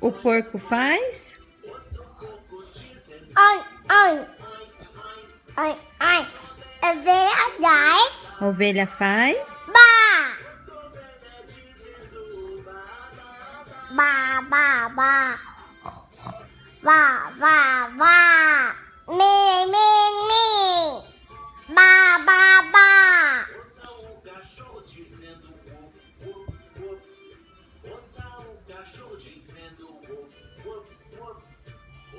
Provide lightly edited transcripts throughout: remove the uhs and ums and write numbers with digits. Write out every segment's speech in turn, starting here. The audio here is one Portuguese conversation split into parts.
O porco faz? Ai, ai. Ai, ai. É verdade. A ovelha faz? Ba. Ba, ba, ba. Ba, ba, ba. Me, me, me. Ba, ba, ba. Ouça o cachorro dizendo woof, woof, woof. Ouça o cachorro dizendo woof, woof, woof.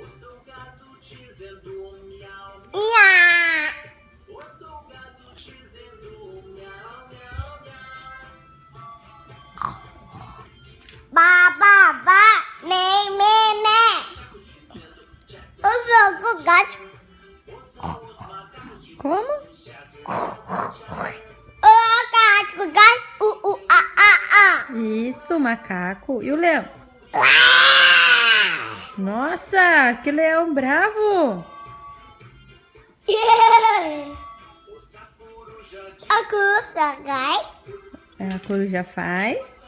Ouça o gato dizendo miau. Nha. Ouça o gato dizendo miau, miau, miau. Ba, ba, ba. Me, me, me. Eu sou o gato. Ouça os macacos dizendo Como? O gato, gato. A, a. Isso, macaco. E o leão? Ah! Nossa, que leão bravo! Ouça a coruja A coruja cai. A coruja faz?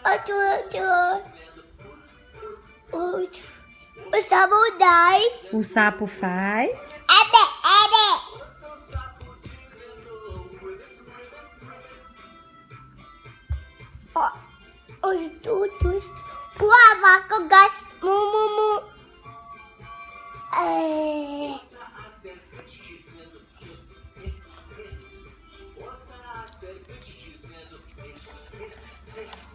O sapo dez. O sapo faz? Ebe, ebe. Ouça o sapo dizendo Os tudos. O vaca, gato. Mu, mu, mu. ouça a serpente dizendo esse, esse, esse. Ouça a serpente dizendo esse, esse, esse.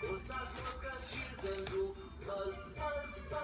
Ouça as moscas dizendo buzz, buzz, buzz.